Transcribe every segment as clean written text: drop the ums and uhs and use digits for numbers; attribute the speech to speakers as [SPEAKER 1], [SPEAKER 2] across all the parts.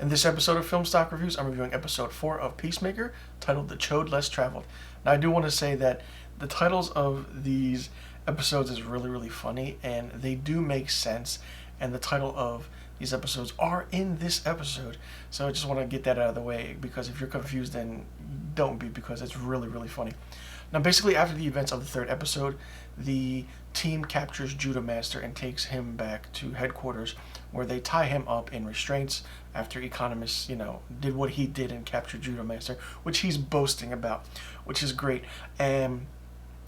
[SPEAKER 1] In this episode of Film Stock Reviews, I'm reviewing episode 4 of Peacemaker, titled The Choad Less Traveled. Now, I do want to say that the titles of these episodes is really, really funny, and they do make sense, and the title of these episodes are in this episode. So I just want to get that out of the way, because if you're confused, then don't be, because it's really, really funny. Now, basically, after the events of the third episode, the team captures Judo Master and takes him back to headquarters, where they tie him up in restraints after Economist, did what he did and captured Judo Master, which he's boasting about, which is great. And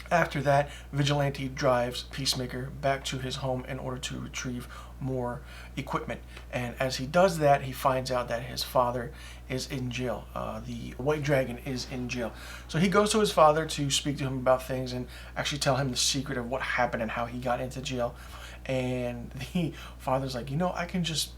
[SPEAKER 1] after that, Vigilante drives Peacemaker back to his home in order to retrieve more equipment. And as he does that, he finds out that his father is in jail. The White Dragon is in jail. So he goes to his father to speak to him about things and actually tell him the secret of what happened and how he got into jail. And the father's like, I can just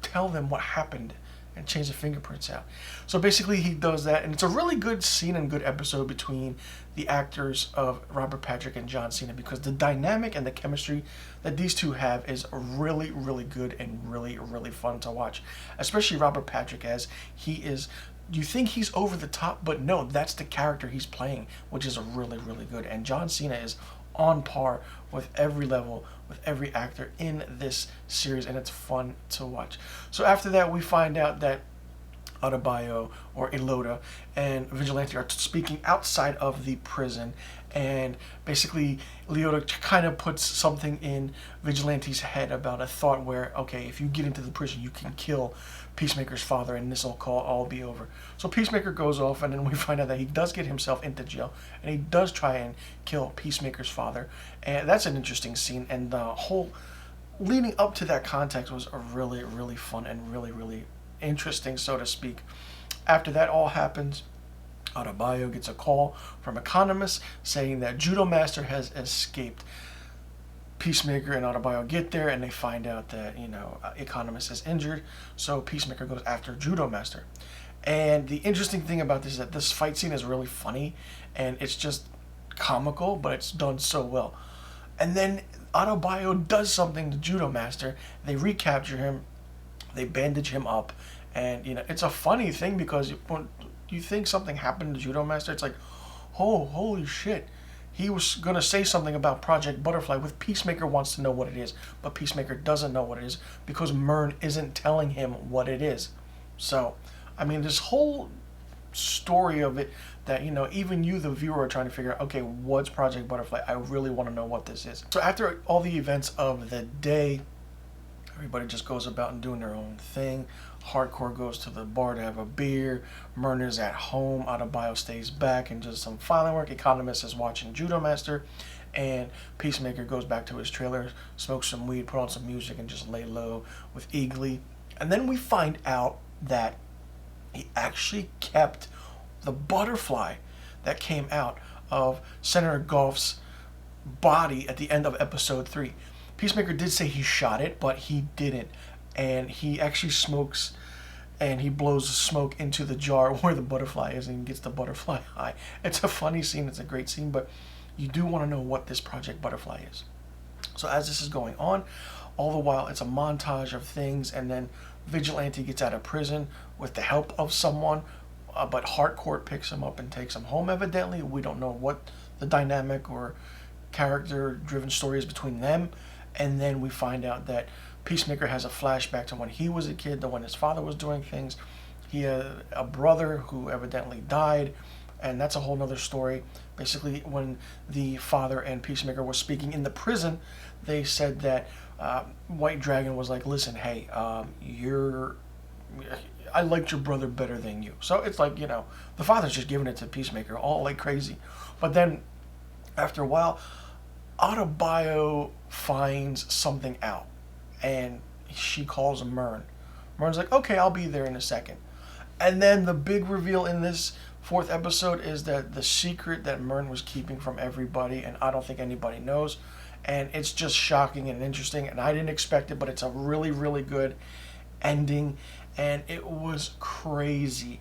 [SPEAKER 1] tell them what happened and change the fingerprints out. So basically he does that, and it's a really good scene and good episode between the actors of Robert Patrick and John Cena, because the dynamic and the chemistry that these two have is really, really good and really, really fun to watch. Especially Robert Patrick, as he is, you think he's over the top, but no, that's the character he's playing, which is really, really good. And John Cena is on par with every level, with every actor in this series, and it's fun to watch. So after that, we find out that Adebayo, or Elota, and Vigilante are speaking outside of the prison, and basically Leota kind of puts something in Vigilante's head about a thought where, okay, if you get into the prison, you can kill Peacemaker's father, and this will all be over. So Peacemaker goes off, and then we find out that he does get himself into jail, and he does try and kill Peacemaker's father, and that's an interesting scene. And the whole leading up to that context was a really, really fun and really, really interesting, so to speak. After that all happens, Adebayo gets a call from Economist saying that Judo Master has escaped. Peacemaker and Adebayo get there, and they find out that Economist is injured, so Peacemaker goes after Judo Master. And the interesting thing about this is that this fight scene is really funny, and it's just comical, but it's done so well. And then Adebayo does something to Judo Master. They recapture him, they bandage him up, and it's a funny thing, because when you think something happened to Judo Master, it's like, oh, holy shit. He was going to say something about Project Butterfly, with Peacemaker wants to know what it is, but Peacemaker doesn't know what it is because Myrn isn't telling him what it is. So, this whole story of it that, even you, the viewer, are trying to figure out, okay, what's Project Butterfly? I really want to know what this is. So after all the events of the day, everybody just goes about and doing their own thing. Hardcore goes to the bar to have a beer. Myrn is at home. Adebayo stays back and does some filing work. Economist is watching Judo Master. And Peacemaker goes back to his trailer, smokes some weed, put on some music, and just lay low with Eagly. And then we find out that he actually kept the butterfly that came out of Senator Goff's body at the end of episode 3. Peacemaker did say he shot it, but he didn't. And he actually smokes, and he blows the smoke into the jar where the butterfly is, and gets the butterfly high. It's a funny scene. It's a great scene, but you do want to know what this Project Butterfly is. So as this is going on, all the while it's a montage of things, and then Vigilante gets out of prison with the help of someone, but Harcourt picks him up and takes him home, evidently. We don't know what the dynamic or character-driven story is between them. And then we find out that Peacemaker has a flashback to when he was a kid, to when his father was doing things. He had a brother who evidently died, and that's a whole nother story. Basically, when the father and Peacemaker were speaking in the prison, they said that White Dragon was like, listen, hey, I liked your brother better than you. So it's like, the father's just giving it to Peacemaker all like crazy. But then, after a while, Adebayo finds something out, and she calls Myrn. Myrn's like, okay, I'll be there in a second. And then the big reveal in this 4th episode is that the secret that Myrn was keeping from everybody, and I don't think anybody knows, and it's just shocking and interesting, and I didn't expect it, but it's a really, really good ending, and it was crazy.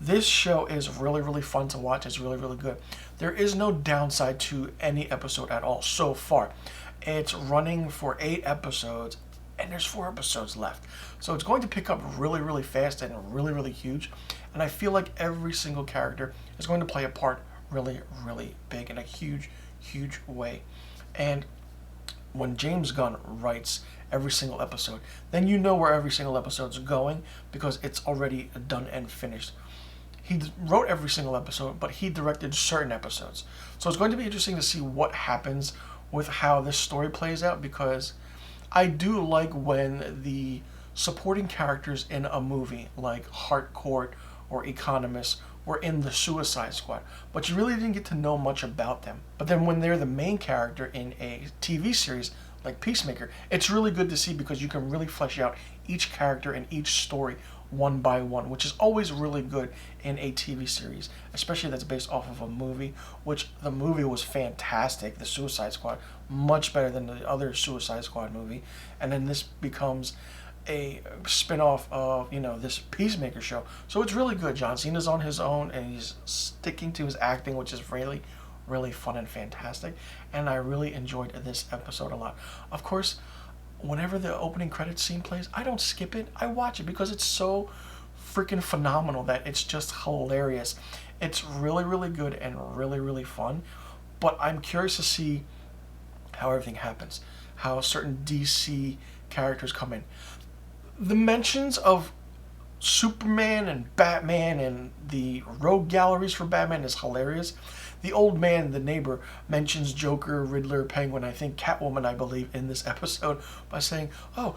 [SPEAKER 1] This show is really, really fun to watch. It's really, really good. There is no downside to any episode at all so far. It's running for 8 episodes, and there's 4 episodes left. So it's going to pick up really, really fast and really, really huge. And I feel like every single character is going to play a part really, really big in a huge, huge way. And when James Gunn writes every single episode, then you know where every single episode's going because it's already done and finished. He wrote every single episode, but he directed certain episodes. So it's going to be interesting to see what happens with how this story plays out, because I do like when the supporting characters in a movie like Harcourt or Economist were in the Suicide Squad, but you really didn't get to know much about them. But then when they're the main character in a TV series like Peacemaker, it's really good to see because you can really flesh out each character and each story one by one, which is always really good in a TV series, especially that's based off of a movie, which the movie was fantastic, the Suicide Squad, much better than the other Suicide Squad movie. And then this becomes a spin-off of, this Peacemaker show. So it's really good. John Cena's on his own, and he's sticking to his acting, which is really, really fun and fantastic. And I really enjoyed this episode a lot. Of course, whenever the opening credits scene plays, I don't skip it. I watch it because it's so freaking phenomenal that it's just hilarious. It's really, really good and really, really fun. But I'm curious to see how everything happens, how certain DC characters come in. The mentions of Superman and Batman and the rogue galleries for Batman is hilarious. The old man, the neighbor, mentions Joker, Riddler, Penguin, I think Catwoman, I believe, in this episode by saying, "Oh,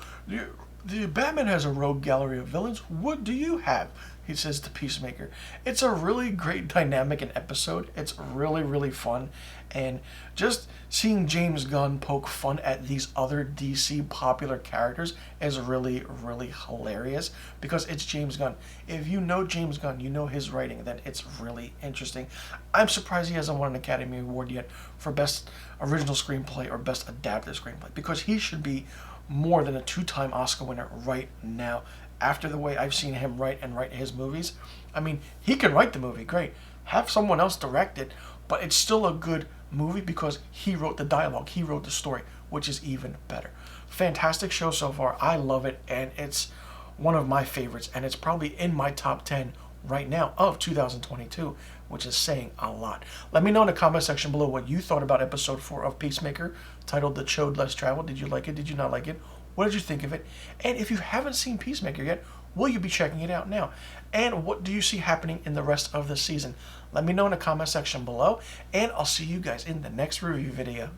[SPEAKER 1] the Batman has a rogue gallery of villains. What do you have?" He says to Peacemaker. It's a really great dynamic and episode. It's really, really fun. And just seeing James Gunn poke fun at these other DC popular characters is really, really hilarious because it's James Gunn. If you know James Gunn, you know his writing, then it's really interesting. I'm surprised he hasn't won an Academy Award yet for Best Original Screenplay or Best Adapted Screenplay, because he should be more than a 2-time Oscar winner right now. After the way I've seen him write his movies, I mean, he can write the movie, great. Have someone else direct it, but it's still a good movie because he wrote the dialogue, he wrote the story, which is even better. Fantastic show so far. I love it, and it's one of my favorites, and it's probably in my top 10 right now of 2022, which is saying a lot. Let me know in the comment section below what you thought about episode 4 of Peacemaker, titled The Choad Less Traveled. Did you like it? Did you not like it? What did you think of it? And if you haven't seen Peacemaker yet, will you be checking it out now? And what do you see happening in the rest of the season? Let me know in the comment section below, and I'll see you guys in the next review video.